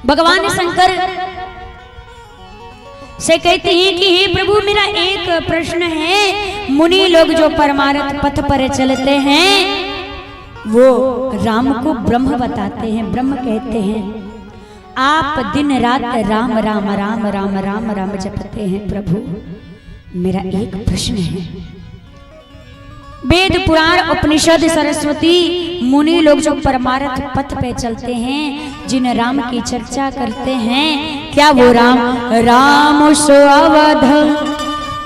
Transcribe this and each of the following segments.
भगवान शंकर से कहते हैं कि हे प्रभु मेरा एक प्रश्न है। मुनि लोग जो परमार्थ पथ पर चलते हैं वो राम को ब्रह्म बताते हैं, ब्रह्म कहते हैं। आप दिन रात राम राम राम राम राम राम जपते हैं। प्रभु मेरा एक प्रश्न है। वेद पुराण उपनिषद सरस्वती मुनि लोग जो परमार्थ पथ पे चलते हैं, जिन राम की चर्चा करते हैं, क्या वो राम राम सो अवध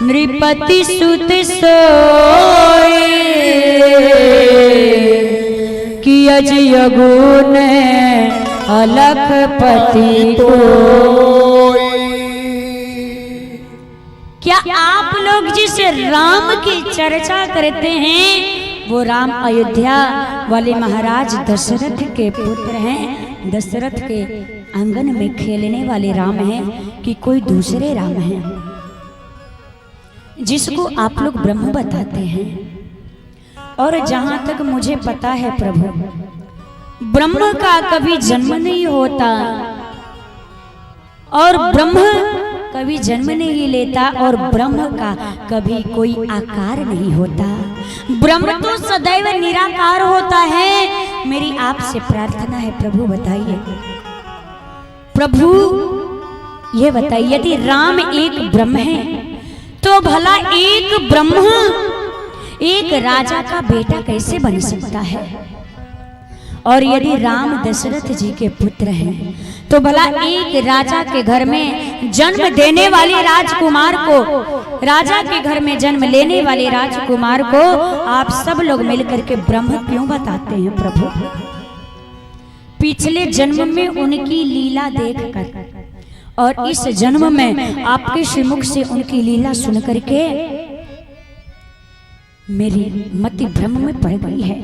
नृपति सुत सोए कि अजय गुण अलख पति को। क्या आप लोग जिस राम की चर्चा करते हैं वो राम अयोध्या वाले महाराज दशरथ के पुत्र हैं, दशरथ के आंगन में खेलने वाले राम हैं कि कोई दूसरे राम हैं जिसको आप लोग ब्रह्म बताते हैं? और जहां तक मुझे पता है प्रभु, ब्रह्म का कभी जन्म नहीं होता और ब्रह्म कभी जन्म नहीं लेता और ब्रह्म का कभी कोई आकार नहीं होता। ब्रह्म तो सदैव निराकार होता है। मेरी आपसे प्रार्थना है प्रभु बताइए, प्रभु ये बताइए, यदि राम एक ब्रह्म है तो भला एक ब्रह्म एक राजा का बेटा कैसे बन सकता है? और यदि राम दशरथ जी के पुत्र हैं तो भला एक राजा के घर में जन्म देने वाले राजकुमार को, राजा के घर में जन्म लेने वाले राजकुमार को आप सब लोग मिलकर के ब्रह्म क्यों बताते हैं? प्रभु पिछले जन्म में उनकी लीला देखकर और इस जन्म में आपके श्रीमुख से उनकी लीला सुन करके मेरी मति भ्रम में पड़ गई है।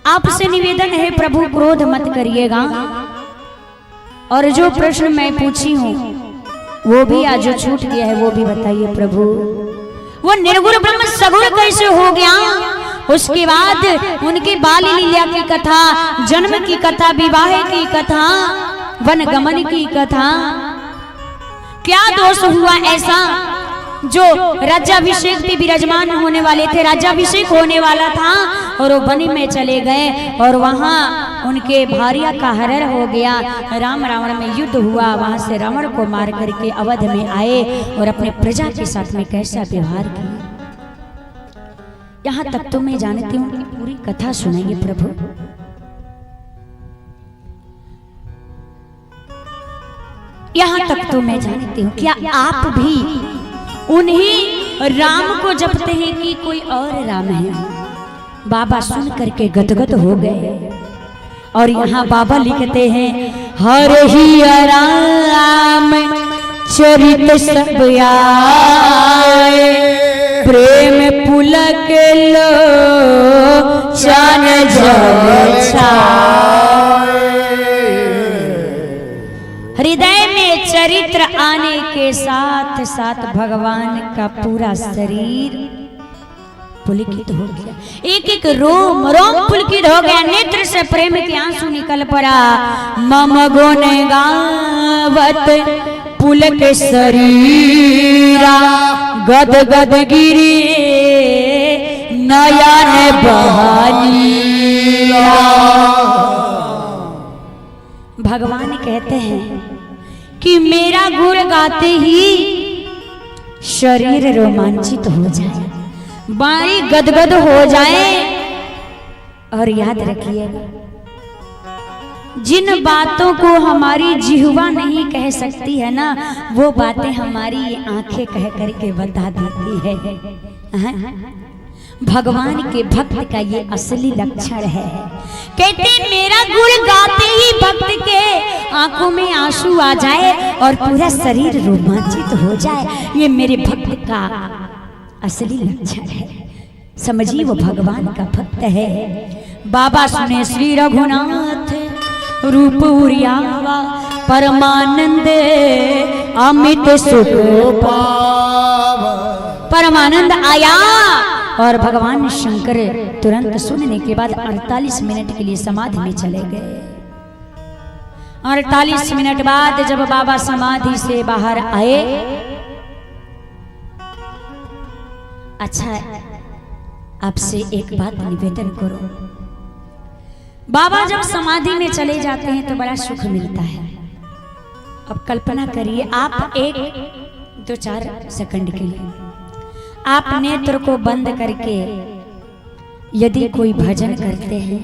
आपसे निवेदन है प्रभु क्रोध मत करिएगा। और जो प्रश्न मैं पूछी हूँ वो भी आज जो छूट गया है वो भी बताइए प्रभु। वो निर्गुण ब्रह्म सगुण कैसे हो गया? उसके बाद उनकी बाल लीला की कथा, जन्म की कथा, विवाह की कथा, वनगमन की कथा, क्या दोष हुआ ऐसा? जो राज्याभिषेक भी विराजमान होने वाले थे, राज्याभिषेक होने वाला था और वो वन में चले गए और वहां उनके भार्या का हरण हो गया। राम रावण में युद्ध हुआ, वहां से रावण को मार करके अवध में आए और अपने प्रजा के साथ में कैसा व्यवहार किया। यहाँ तक तो मैं जानती हूँ कि पूरी कथा सुनाइए प्रभु। यहाँ तक तो मैं जानती हूँ, क्या आप भी उन्हीं राम को जपते हैं कि कोई और राम है? बाबा सुन करके गदगद हो गए और यहाँ बाबा लिखते हैं, हर ही राम चरित सब आए, प्रेम पुलक लो चान जग छाए। हृदय में चरित्र आने के साथ साथ भगवान का पूरा शरीर पुलकित हो गया, एक एक रोम रोम पुलकित हो गया, नेत्र से प्रेम के आंसू निकल पड़ा। मम गुण गावत पुलक शरीरा, गद गद गिरी नयन बहालिया। भगवान कहते हैं कि मेरा गुण गाते ही शरीर रोमांचित हो जाए, बाई गदगद हो जाए। और याद रखिएगा, जिन बातों को हमारी जिह्वा नहीं कह सकती है ना, वो बातें हमारी ये आंखें कह करके बता देती है। भगवान के भक्त का ये असली लक्षण है। कहते मेरा गुण गाते ही भक्त के आंखों में आंसू आ जाए और पूरा शरीर रोमांचित हो जाए, ये मेरे भक्त का असली लक्षण है। समझिए वो भगवान का भक्त है। बाबा सुने श्री रघुनाथ रूप उरियावा, परमानंद अमित सुख पावा। परमानंद आया और भगवान शंकर तुरंत सुनने के बाद 48 मिनट के लिए समाधि में चले गए। 48 मिनट बाद जब बाबा समाधि से बाहर आए, अच्छा आपसे एक बात निवेदन करो, बाबा जब समाधि में चले जाते हैं तो बड़ा सुख मिलता है। अब कल्पना करिए, आप एक 2-4 सेकंड के लिए आप नेत्र को बंद करके यदि कोई भजन करते हैं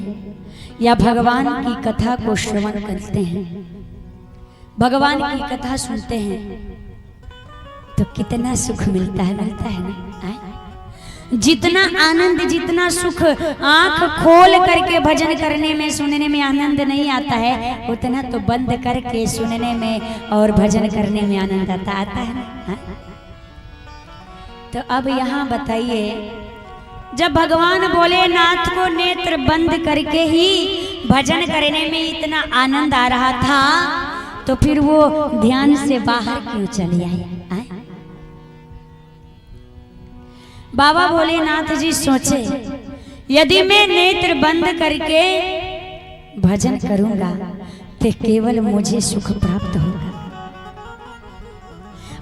या भगवान की कथा को श्रवण करते हैं, भगवान की कथा सुनते हैं, तो कितना सुख मिलता है ना। जितना आनंद, जितना सुख आंख खोल करके भजन करने में, सुनने में आनंद नहीं आता है, उतना तो बंद करके सुनने में और भजन करने में आनंद आता है ना। तो अब यहाँ बताइए, जब भगवान भोलेनाथ को नेत्र बंद करके ही भजन करने में इतना आनंद आ रहा था, तो फिर वो ध्यान से बाहर क्यों चले आए? बाबा भोलेनाथ जी सोचे, यदि मैं नेत्र बंद करके भजन करूंगा तो केवल मुझे सुख प्राप्त होगा,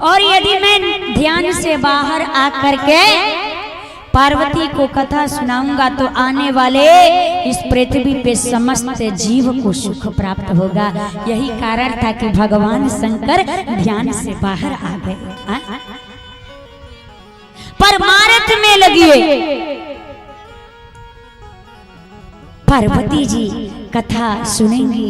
और यदि मैं ध्यान से बाहर आकर के पार्वती को कथा सुनाऊंगा तो आने वाले इस पृथ्वी पे समस्त जीव को सुख प्राप्त होगा। यही कारण था कि भगवान शंकर ध्यान से बाहर आ गए। परमार्थ में लगिए, पार्वती जी कथा सुनेंगी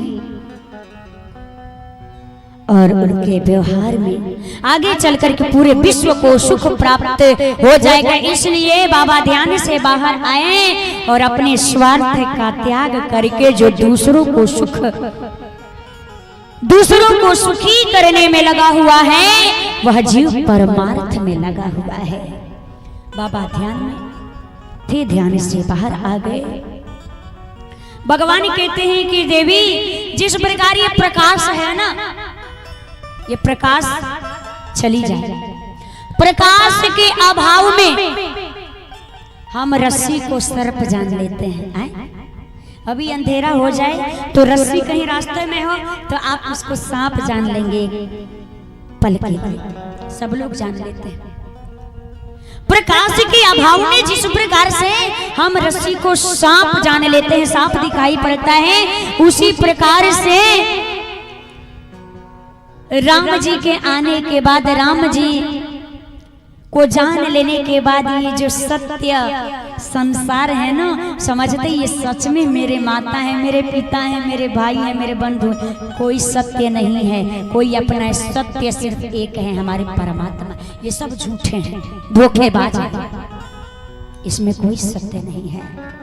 और उनके व्यवहार में आगे चलकर के पूरे विश्व को सुख प्राप्त हो जाएगा। इसलिए बाबा ध्यान से बाहर आए और अपने स्वार्थ का त्याग करके जो दूसरों को सुखी करने में लगा हुआ है, वह जीव परमार्थ में लगा हुआ है। बाबा ध्यान में थे, ध्यान से बाहर आ गए। भगवान कहते हैं कि देवी, जिस प्रकार ये प्रकाश है ना, ये प्रकाश चली जाए, प्रकाश के अभाव में हम रस्सी को सर्प जान लेते हैं। अभी अंधेरा हो जाए तो रस्सी कहीं रास्ते में हो तो आप उसको सांप जान लेंगे, पल के सब लोग जान लेते हैं। प्रकाश के अभाव में जिस प्रकार से हम रस्सी को सांप जान लेते हैं, सांप दिखाई पड़ता है, उसी प्रकार से राम जी के आने के बाद, राम जी को जान लेने के बाद, ये जो सत्य संसार है ना, समझते ये सच में मेरे माता है, मेरे पिता है, मेरे भाई है, मेरे बंधु, कोई सत्य नहीं है, कोई अपना सत्य सिर्फ एक है, हमारे परमात्मा। ये सब झूठे हैं, धोखेबाज हैं, इसमें कोई सत्य नहीं है।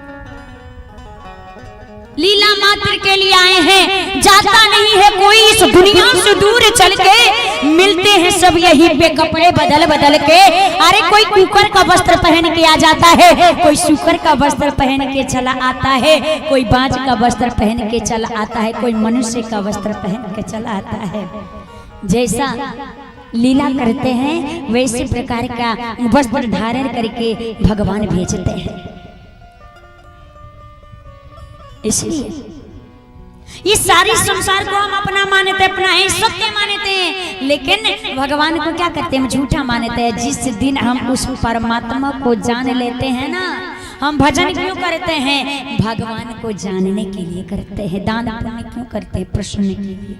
लीला मात्र के लिए आए हैं, जाता नहीं है कोई इस दुनिया से दूर चल के, मिलते हैं सब यही पे कपड़े बदल बदल के। अरे कोई कुकर का वस्त्र पहन के आ जाता है, कोई शुकर का वस्त्र पहन के चला आता है, कोई बाज का वस्त्र पहन के चला आता है, कोई मनुष्य का वस्त्र पहन के चला आता है। जैसा लीला करते हैं वैसे प्रकार का वस्त्र धारण करके भगवान भेजते हैं। इसलिए ये सारी संसार को हम अपना मानते, अपना है, सत्य मानते हैं, लेकिन भगवान को क्या करते हैं? हम झूठा मानते हैं। जिस दिन हम उस परमात्मा को जान लेते हैं ना, हम भजन क्यों करते हैं? भगवान को जानने के लिए करते हैं। दान पुण्य क्यों करते हैं? प्रसन्न के लिए।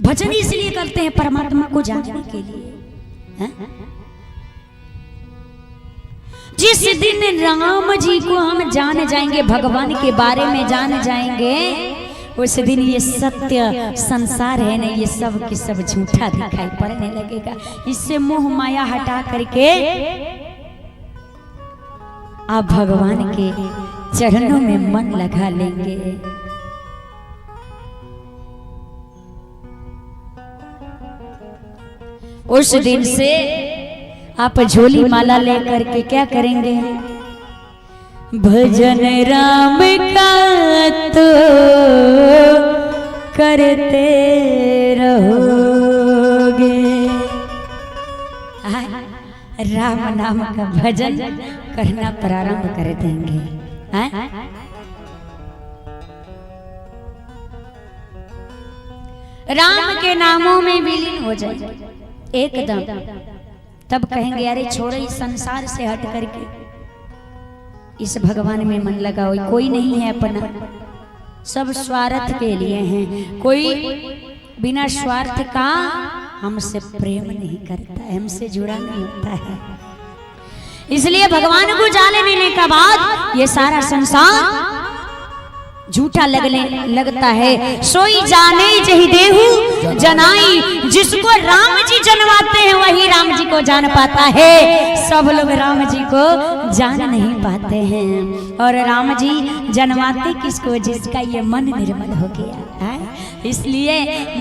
भजन इसलिए करते हैं परमात्मा को जानने के लिए। जिस दिन राम जी को हम जान जाएंगे, भगवान के बारे में जान जाएंगे, उस दिन ये सत्य संसार है ना, ये सब के सब झूठा दिखाई पड़ने लगेगा। इससे मोह माया हटा करके आप भगवान के चरणों में मन लगा लेंगे। उस दिन से आप झोली माला लेकर के क्या करेंगे? भजन राम का तो करते रहोगे। राम नाम का भजन करना प्रारंभ कर देंगे। राम के नामों में विलीन हो जाए एकदम, तब कहेंगे अरे छोड़ो इस संसार से हट करके इस भगवान में मन लगाओ। कोई नहीं है अपना, सब स्वार्थ के लिए हैं। कोई बिना स्वार्थ का हमसे प्रेम नहीं करता है, हमसे जुड़ा नहीं होता है। इसलिए भगवान को जाने लेने का बाद ये सारा संसार झूठा लगता है। सोई जाने जही देहु जनाई, जिसको राम जी जनवाते हैं वही राम जी को जान पाता है। सब लोग राम जी को जान नहीं पाते हैं। और राम जी जनवाते किसको? जिसका ये मन निर्मल हो गया है। इसलिए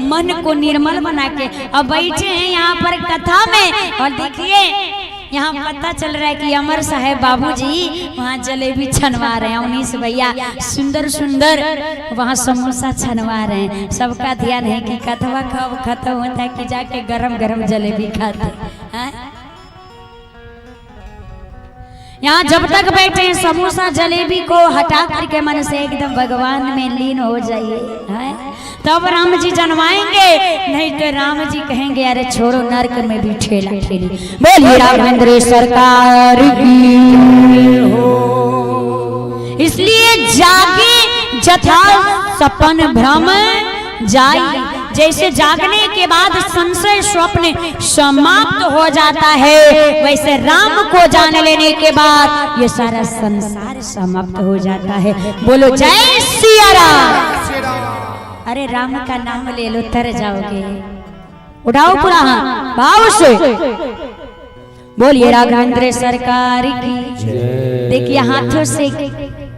मन को निर्मल बना के अब बैठे हैं यहाँ पर कथा में। और देखिए यहाँ पता चल रहा है कि अमर साहेब बाबूजी वहाँ जलेबी छनवा रहे हैं। उन्नीस भैया सुंदर सुंदर वहाँ समोसा छनवा रहे हैं। सबका ध्यान है कि कथवा कब खत्म होता है कि जाके गरम गरम जलेबी खाते हैं। यहाँ जब तक बैठे हैं समोसा जलेबी को हटा करके मन से एकदम भगवान में लीन हो जाइए, तब राम जी जनवाएंगे। नहीं तो राम जी कहेंगे अरे छोड़ो नरक में भी ठेला ठेली। बोलिए राघवेंद्र सरकार की हो। इसलिए जागे जथा सपन भ्रम जाई। जैसे जागने के बाद संशय स्वप्न समाप्त हो जाता है, वैसे राम को जान लेने के बाद ये सारा संसार समाप्त हो जाता है। बोलो जय सिया राम। अरे राम का नाम ले लो तर जाओगे। उठाओ पूरा हाथ भाव से, बोलिए राघवेंद्र सरकार की। देखिए हाथों से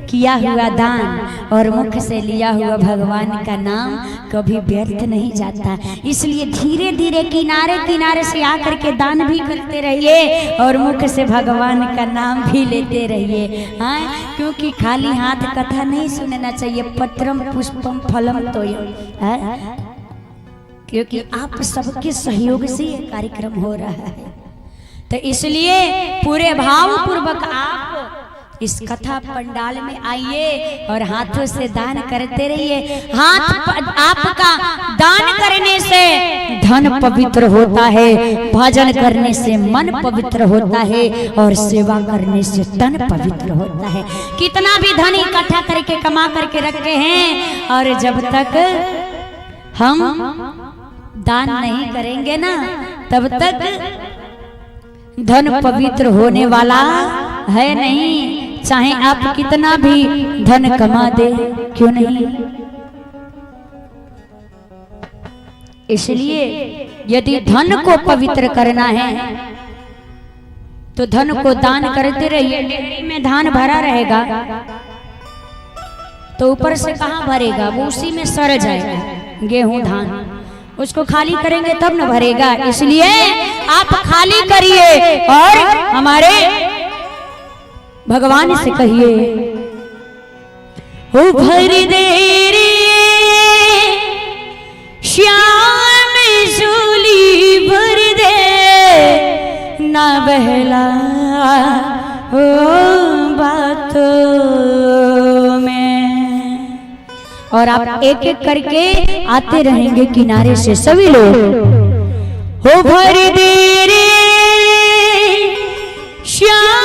किया हुआ दान और मुख से लिया हुआ भगवान का नाम कभी व्यर्थ नहीं जाता। इसलिए धीरे धीरे किनारे किनारे से आकर के दान भी करते रहिए और मुख से भगवान का नाम भी लेते रहिए। हाँ, क्योंकि खाली हाथ कथा नहीं सुनना चाहिए। पत्रम पुष्पम फलम तोयम, क्योंकि आप सबके सहयोग से ये कार्यक्रम हो रहा है। तो इसलिए पूरे भाव पूर्वक आप इस कथा पंडाल में आइए और हाथों से दान करते रहिए। हाथ आपका दान करने से धन पवित्र होता है, भजन करने से मन पवित्र होता है और सेवा करने से तन पवित्र होता है। कितना भी धन इकट्ठा करके कमा करके रखे हैं और जब तक हम दान नहीं करेंगे ना तब तक धन पवित्र होने वाला है नहीं। चाहे आप कितना भी धन कमा दे, क्यों नहीं। इसलिए यदि धन को पवित्र करना है तो धन को दान करते रहिए। डेहरी में धान भरा रहेगा तो ऊपर से कहाँ भरेगा, वो उसी में सड़ जाएगा। गेहूं धान उसको खाली करेंगे तब न भरेगा। इसलिए आप खाली करिए और हमारे भगवान से कहिए हो भर दे रे श्याम झोली भर दे ना बहला हो बातों में। और आप एक एक करके आते रहेंगे किनारे से सभी लोग। हो भर दे रे श्याम